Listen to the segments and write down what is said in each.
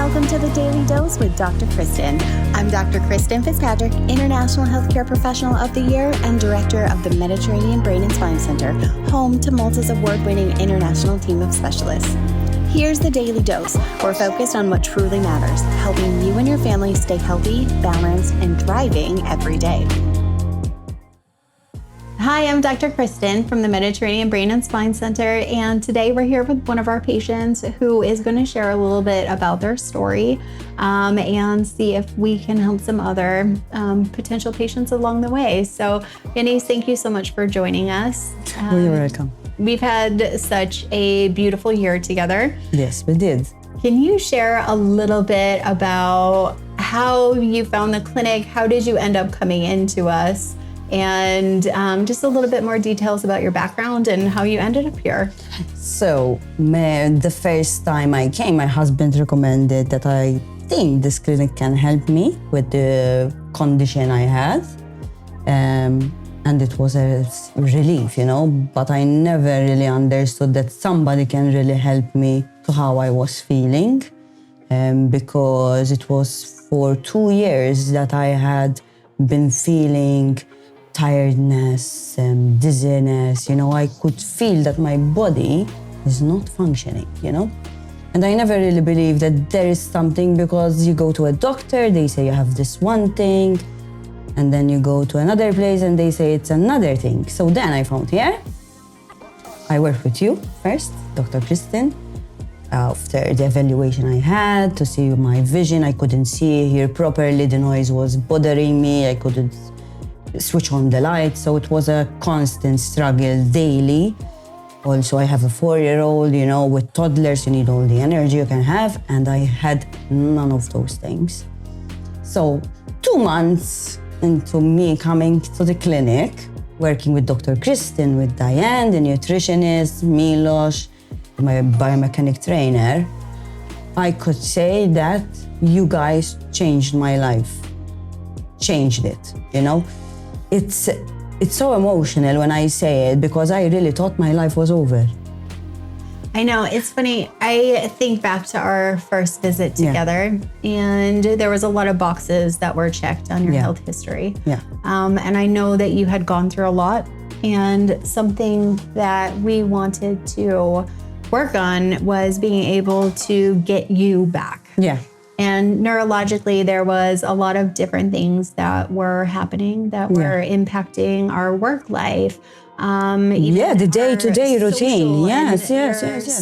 welcome to the Daily Dose with Dr. Kristen. I'm Dr. Kristen Fitzpatrick, International Healthcare Professional of the Year and Director of the Mediterranean Brain and Spine Center, home to Malta's award-winning international team of specialists. Here's the Daily Dose. We're focused on what truly matters, helping you and your family stay healthy, balanced, and thriving every day. Hi, I'm Dr. Kristen from the Mediterranean Brain and Spine Center, and today we're here with one of our patients who is going to share a little bit about their story and see if we can help some other potential patients along the way. So, Yanis, thank you so much for joining us. You're welcome. We've had such a beautiful year together. Yes, we did. Can you share a little bit about how you found the clinic? How did you end up coming into us? And just a little bit more details about your background and how you ended up here. So, the first time I came, my husband recommended that I think this clinic can help me with the condition I had. And it was a relief, but I never really understood that somebody can really help me to how I was feeling. Because it was for 2 years that I had been feeling tiredness and dizziness, I could feel that my body is not functioning, And I never really believed that there is something, because you go to a doctor, they say you have this one thing, and then you go to another place and they say it's another thing. So then I found here. I worked with you first, Dr. Kristen. After the evaluation I had to see my vision, I couldn't see here properly, the noise was bothering me, I couldn't switch on the light, so it was a constant struggle daily. Also, I have a 4-year-old, with toddlers, you need all the energy you can have, and I had none of those things. So 2 months into me coming to the clinic, working with Dr. Kristen, with Diane, the nutritionist, Milos, my biomechanic trainer, I could say that you guys changed my life. Changed it, It's so emotional when I say it, because I really thought my life was over. I know, it's funny. I think back to our first visit together, and there was a lot of boxes that were checked on your health history. Yeah. And I know that you had gone through a lot, and something that we wanted to work on was being able to get you back. Yeah. And neurologically, there was a lot of different things that were happening that were impacting our work life. The day-to-day routine. Yes.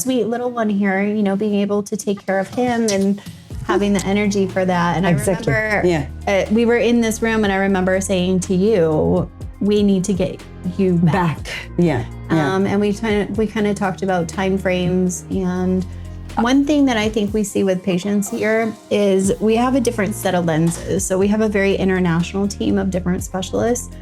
Sweet little one here, being able to take care of him and having the energy for that. And exactly. I remember we were in this room, and I remember saying to you, we need to get you back. And we kind of talked about time frames. And one thing that I think we see with patients here is we have a different set of lenses. So we have a very international team of different specialists,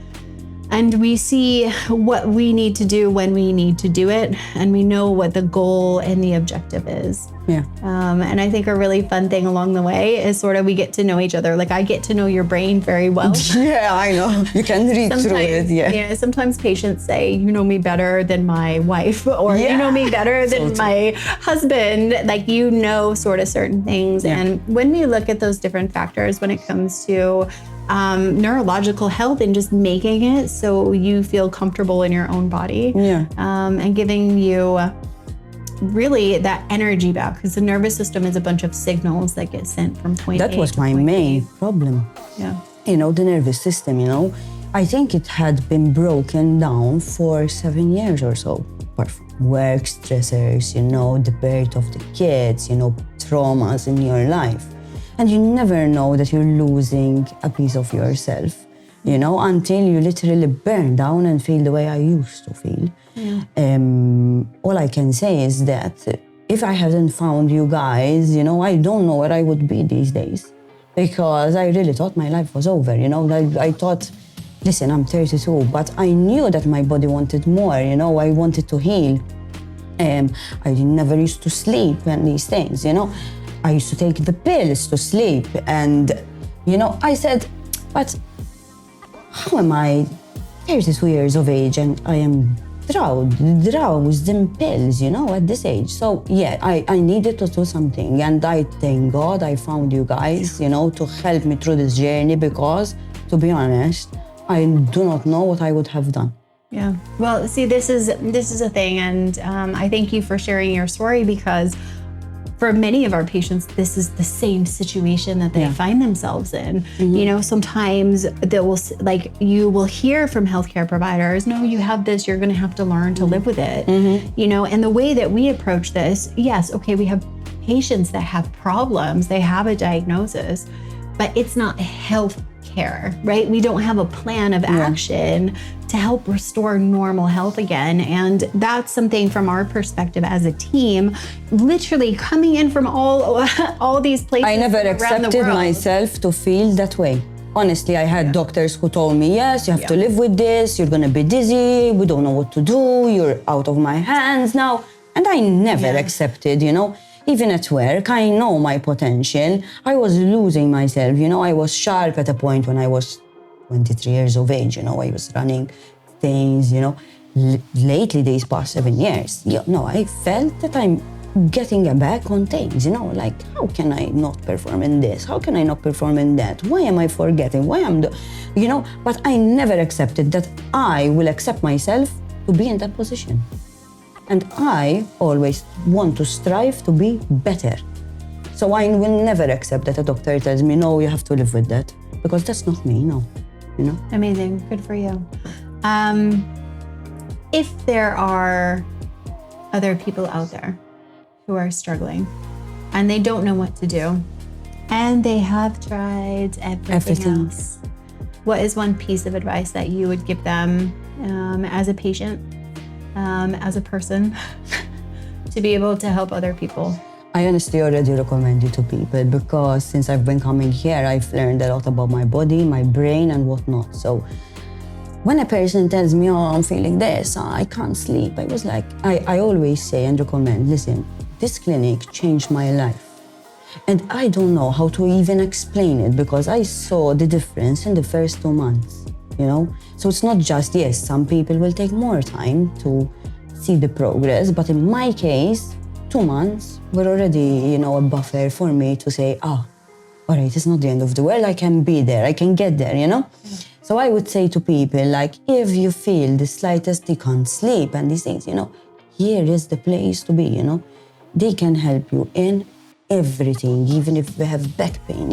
and we see what we need to do when we need to do it, and we know what the goal and the objective is. And I think a really fun thing along the way is sort of we get to know each other. Like, I get to know your brain very well. Yeah, I know. You can read through it. Yeah. Sometimes patients say, you know me better than my wife, or you know me better than my husband. Like, sort of certain things. And when we look at those different factors when it comes to neurological health and just making it so you feel comfortable in your own body, and giving you really that energy back, because the nervous system is a bunch of signals that get sent from point A to point B. That was my main problem. The nervous system, I think it had been broken down for 7 years or so. Work stressors, the birth of the kids, traumas in your life. And you never know that you're losing a piece of yourself, until you literally burn down and feel the way I used to feel. All I can say is that if I hadn't found you guys, I don't know where I would be these days, because I really thought my life was over. I thought, listen, I'm 32, but I knew that my body wanted more. I wanted to heal. I never used to sleep and these things. I used to take the pills to sleep, and I said, but how am I 32 years of age and I am drowsing pills, you know, at this age. So yeah, I needed to do something, and I thank God I found you guys, you know, to help me through this journey, because to be honest, I do not know what I would have done. Yeah. Well, see, this is a thing, and I thank you for sharing your story, because for many of our patients, this is the same situation that they find themselves in. You know, sometimes you will hear from healthcare providers, no, you have this, you're going to have to learn to live with it. You know, and the way that we approach this, yes, okay, we have patients that have problems, they have a diagnosis, but it's not health care, right? We don't have a plan of action to help restore normal health again. And that's something from our perspective as a team, literally coming in from all these places. I never accepted myself to feel that way. Honestly, I had doctors who told me, yes, you have to live with this, you're gonna be dizzy, we don't know what to do, you're out of my hands now. And I never accepted, you know. Even at work, I know my potential. I was losing myself, you know. I was sharp at a point when I was 23 years of age, you know. I was running things, you know. Lately, these past 7 years, I felt that I'm getting back on things, you know. Like, how can I not perform in this? How can I not perform in that? Why am I forgetting? You know, but I never accepted that I will accept myself to be in that position. And I always want to strive to be better. So I will never accept that a doctor tells me, no, you have to live with that. Because that's not me, no. You know? Amazing. Good for you. If there are other people out there who are struggling and they don't know what to do, and they have tried everything else, what is one piece of advice that you would give them as a patient, as a person, to be able to help other people? I honestly already recommend it to people, because since I've been coming here, I've learned a lot about my body, my brain, and whatnot. So when a person tells me, oh, I'm feeling this, I can't sleep, I was like, I always say and recommend, listen, this clinic changed my life. And I don't know how to even explain it, because I saw the difference in the first 2 months, you know? So it's not just, yes, some people will take more time to see the progress, but in my case, 2 months were already, you know, a buffer for me to say, all right, it's not the end of the world, I can be there, I can get there, you know? So I would say to people, like, if you feel the slightest, you can't sleep and these things, you know, here is the place to be, you know? They can help you in everything, even if you have back pain.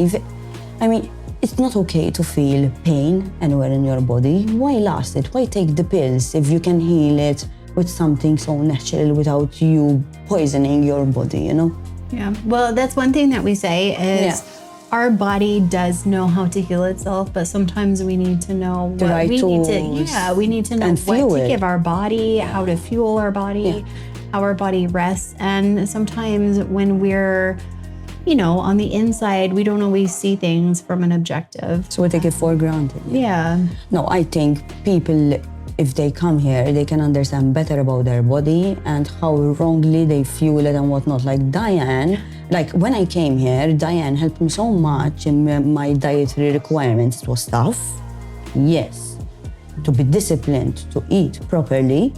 It's not okay to feel pain anywhere in your body. Why last it? Why take the pills if you can heal it with something so natural without you poisoning your body, you know? Yeah, well, that's one thing that we say is our body does know how to heal itself, but sometimes we need to know what we need to, we need to know what to give our body, how to fuel our body, how our body rests. And sometimes when we're, you know, on the inside, we don't always see things from an objective. So we take it for granted. Yeah. No, I think people, if they come here, they can understand better about their body and how wrongly they fuel it and whatnot. Like Diane, like when I came here, Diane helped me so much in my dietary requirements. It was tough, yes, to be disciplined, to eat properly.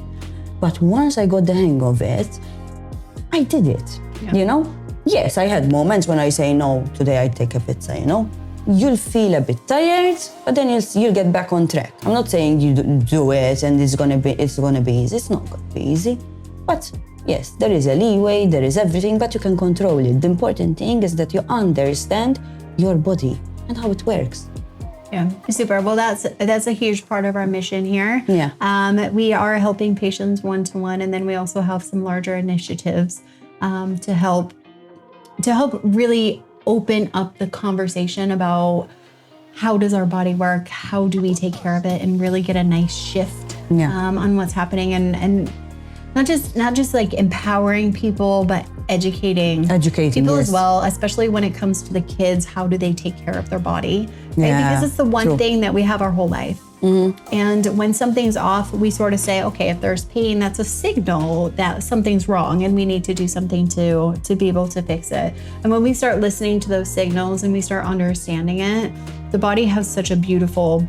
But once I got the hang of it, I did it, you know? Yes, I had moments when I say, no, today I take a pizza, you know? You'll feel a bit tired, but then you'll get back on track. I'm not saying you do it and it's gonna be easy. It's not gonna be easy. But yes, there is a leeway, there is everything, but you can control it. The important thing is that you understand your body and how it works. Yeah, super. Well, that's a huge part of our mission here. Yeah. We are helping patients one-to-one, and then we also have some larger initiatives to help really open up the conversation about how does our body work, how do we take care of it, and really get a nice shift on what's happening, and not just like empowering people, but educating people as well, especially when it comes to the kids. How do they take care of their body? Right? Because it's the one thing that we have our whole life. And when something's off, we sort of say, okay, if there's pain, that's a signal that something's wrong and we need to do something to be able to fix it. And when we start listening to those signals and we start understanding it, the body has such a beautiful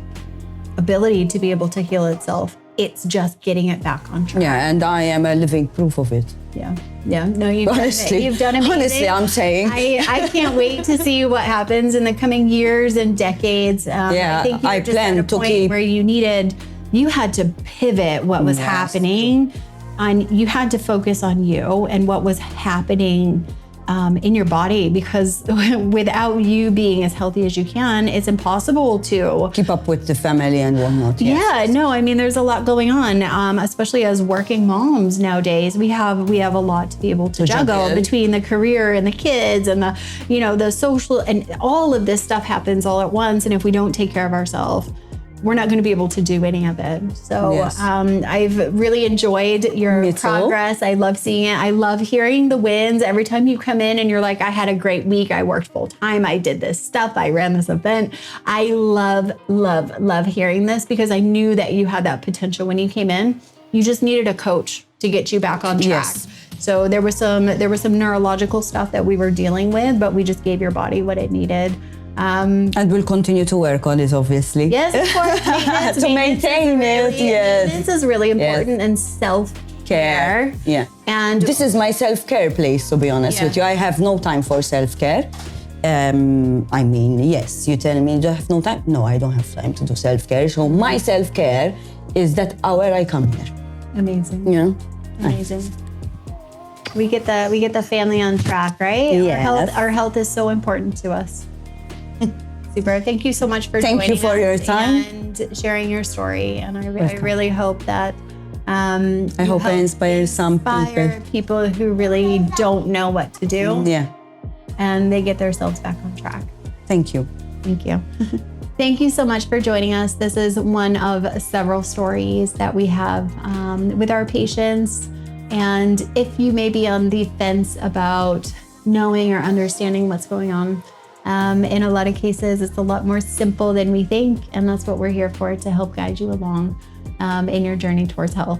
ability to be able to heal itself It's just getting it back on track. Yeah, and I am a living proof of it. Yeah. No, you've Honestly, done it. You've done amazing. Honestly, I'm saying. I can't wait to see what happens in the coming years and decades. I think you were just at a point where you had to pivot what was happening, and you had to focus on you and what was happening in your body, because without you being as healthy as you can, it's impossible to keep up with the family and whatnot. Yes. Yeah, no, I mean, there's a lot going on, especially as working moms nowadays. We have a lot to be able to juggle between the career and the kids and the social, and all of this stuff happens all at once. And if we don't take care of ourselves, we're not going to be able to do any of it. So I've really enjoyed your progress. I love seeing it. I love hearing the wins. Every time you come in and you're like, I had a great week. I worked full time. I did this stuff. I ran this event. I love, love, love hearing this, because I knew that you had that potential when you came in. You just needed a coach to get you back on track. Yes. So there was some neurological stuff that we were dealing with, but we just gave your body what it needed. And we'll continue to work on it, obviously. Yes, of course. To maintain it, yes. This is really important, and self-care. Yeah. And this is my self-care place, to be honest with you. I have no time for self-care. I mean, yes, you tell me, do you have no time? No, I don't have time to do self-care. So my self-care is that hour I come here. Amazing. Yeah. Amazing. We get the family on track, right? Yes. Our health is so important to us. Super. Thank you so much for joining us. Thank you for your time and sharing your story. And I really hope that I hope I inspire some people who really don't know what to do. Yeah. And they get themselves back on track. Thank you. Thank you. Thank you so much for joining us. This is one of several stories that we have with our patients. And if you may be on the fence about knowing or understanding what's going on, in a lot of cases, it's a lot more simple than we think. And that's what we're here for, to help guide you along in your journey towards health.